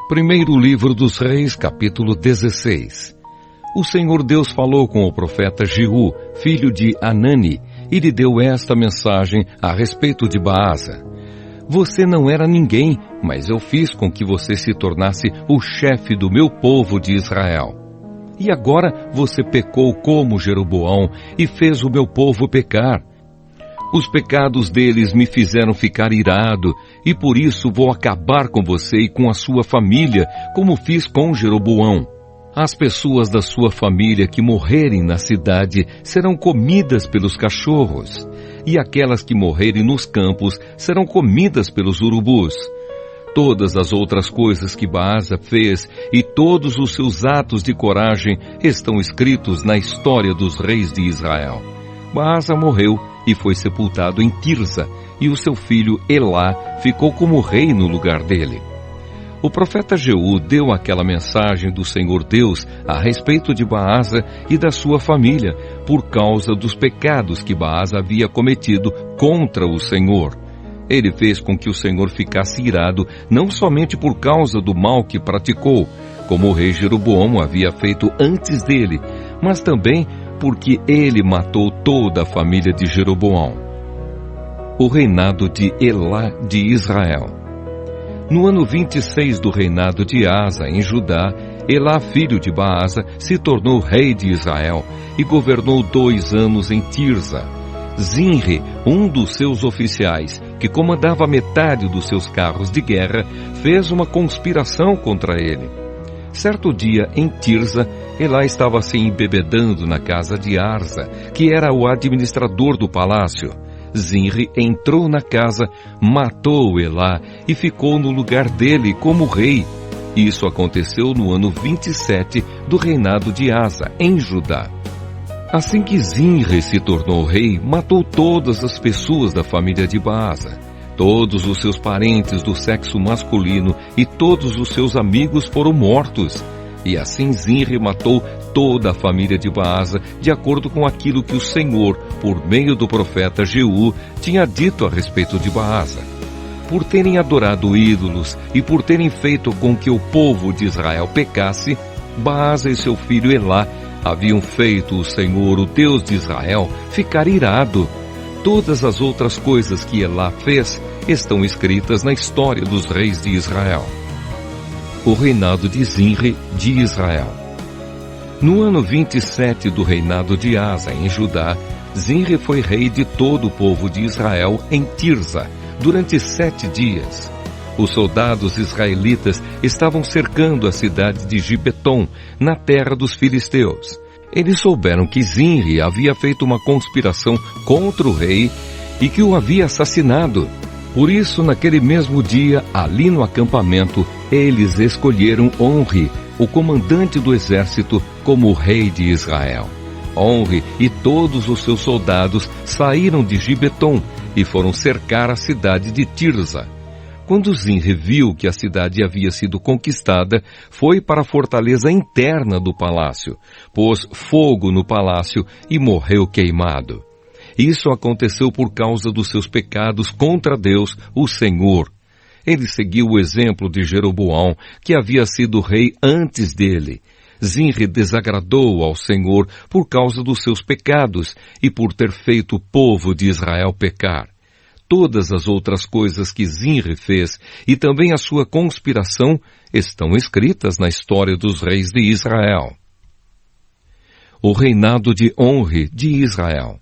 Primeiro livro dos Reis, capítulo 16. O Senhor Deus falou com o profeta Jeú, filho de Anani, e lhe deu esta mensagem a respeito de Baasa. Você não era ninguém, mas eu fiz com que você se tornasse o chefe do meu povo de Israel. E agora você pecou como Jeroboão e fez o meu povo pecar. Os pecados deles me fizeram ficar irado, e por isso vou acabar com você e com a sua família, como fiz com Jeroboão. As pessoas da sua família que morrerem na cidade serão comidas pelos cachorros, e aquelas que morrerem nos campos serão comidas pelos urubus. Todas as outras coisas que Baasa fez e todos os seus atos de coragem estão escritos na história dos reis de Israel. Baasa morreu e foi sepultado em Tirza, e o seu filho Elá ficou como rei no lugar dele. O profeta Jeú deu aquela mensagem do Senhor Deus a respeito de Baasa e da sua família, por causa dos pecados que Baasa havia cometido contra o Senhor. Ele fez com que o Senhor ficasse irado, não somente por causa do mal que praticou, como o rei Jeroboão havia feito antes dele, mas também porque ele matou toda a família de Jeroboão. O reinado de Elá de Israel. No ano 26 do reinado de Asa em Judá, Elá, filho de Baasa, se tornou rei de Israel e governou 2 anos em Tirza. Zinri, um dos seus oficiais, que comandava metade dos seus carros de guerra, fez uma conspiração contra ele. Certo dia, em Tirza, Elá estava se embebedando na casa de Arsa, que era o administrador do palácio. Zinri entrou na casa, matou Elá e ficou no lugar dele como rei. Isso aconteceu no ano 27 do reinado de Asa, em Judá. Assim que Zinri se tornou rei, matou todas as pessoas da família de Baasa. Todos os seus parentes do sexo masculino e todos os seus amigos foram mortos. E assim Zinri matou toda a família de Baasa, de acordo com aquilo que o Senhor, por meio do profeta Jeú, tinha dito a respeito de Baasa. Por terem adorado ídolos e por terem feito com que o povo de Israel pecasse, Baasa e seu filho Elá haviam feito o Senhor, o Deus de Israel, ficar irado. Todas as outras coisas que Elá fez estão escritas na história dos reis de Israel. O reinado de Zinri de Israel. No ano 27 do reinado de Asa em Judá, Zinri foi rei de todo o povo de Israel em Tirza, durante 7 dias. Os soldados israelitas estavam cercando a cidade de Gibeton, na terra dos filisteus. Eles souberam que Zinri havia feito uma conspiração contra o rei e que o havia assassinado. Por isso, naquele mesmo dia, ali no acampamento, eles escolheram Onri, o comandante do exército, como rei de Israel. Onri e todos os seus soldados saíram de Gibeton e foram cercar a cidade de Tirza. Quando Zinri viu que a cidade havia sido conquistada, foi para a fortaleza interna do palácio, pôs fogo no palácio e morreu queimado. Isso aconteceu por causa dos seus pecados contra Deus, o Senhor. Ele seguiu o exemplo de Jeroboão, que havia sido rei antes dele. Zinri desagradou ao Senhor por causa dos seus pecados e por ter feito o povo de Israel pecar. Todas as outras coisas que Zinri fez e também a sua conspiração estão escritas na história dos reis de Israel. O reinado de Onri de Israel.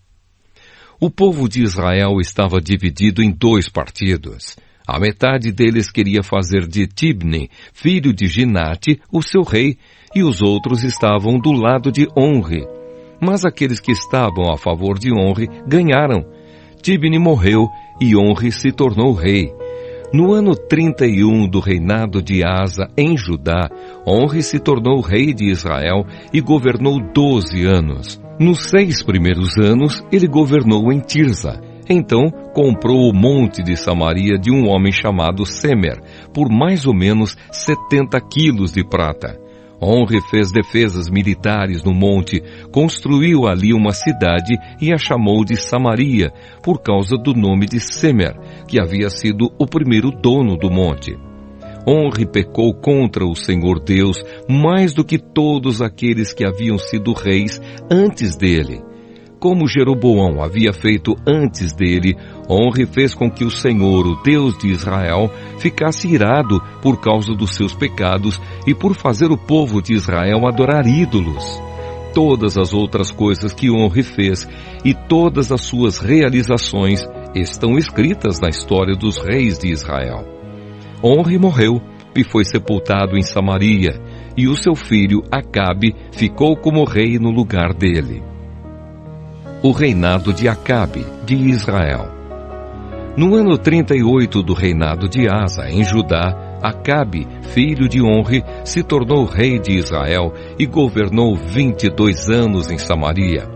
O povo de Israel estava dividido em 2 partidos. A metade deles queria fazer de Tibni, filho de Ginate, o seu rei, e os outros estavam do lado de Onri. Mas aqueles que estavam a favor de Onri ganharam. Tibni morreu e Onri se tornou rei. No ano 31 do reinado de Asa, em Judá, Onri se tornou rei de Israel e governou 12 anos. Nos 6 primeiros anos, ele governou em Tirza. Então, comprou o monte de Samaria de um homem chamado Semer, por mais ou menos 70 quilos de prata. Onri fez defesas militares no monte, construiu ali uma cidade e a chamou de Samaria, por causa do nome de Semer, que havia sido o primeiro dono do monte. Onre pecou contra o Senhor Deus mais do que todos aqueles que haviam sido reis antes dele. Como Jeroboão havia feito antes dele, Onre fez com que o Senhor, o Deus de Israel, ficasse irado por causa dos seus pecados e por fazer o povo de Israel adorar ídolos. Todas as outras coisas que Onre fez e todas as suas realizações estão escritas na história dos reis de Israel. Onre morreu e foi sepultado em Samaria, e o seu filho Acabe ficou como rei no lugar dele. O reinado de Acabe, de Israel. No ano 38 do reinado de Asa, em Judá, Acabe, filho de Onre, se tornou rei de Israel e governou 22 anos em Samaria.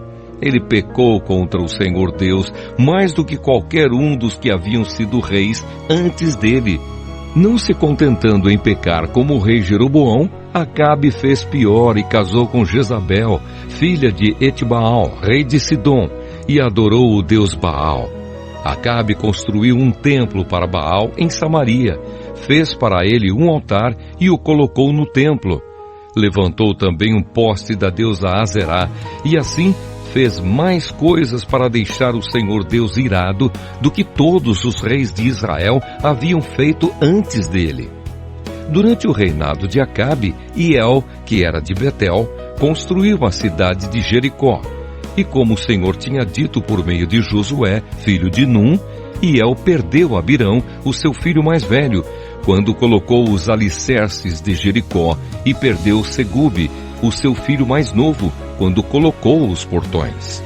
Ele pecou contra o Senhor Deus mais do que qualquer um dos que haviam sido reis antes dele. Não se contentando em pecar como o rei Jeroboão, Acabe fez pior e casou com Jezabel, filha de Etbaal, rei de Sidom, e adorou o deus Baal. Acabe construiu um templo para Baal em Samaria, fez para ele um altar e o colocou no templo. Levantou também um poste da deusa Azerá, e assim fez mais coisas para deixar o Senhor Deus irado do que todos os reis de Israel haviam feito antes dele. Durante o reinado de Acabe, Hiel, que era de Betel, construiu a cidade de Jericó. E como o Senhor tinha dito por meio de Josué, filho de Num, Hiel perdeu Abirão, o seu filho mais velho, quando colocou os alicerces de Jericó, e perdeu Segube, o seu filho mais novo, quando colocou os portões.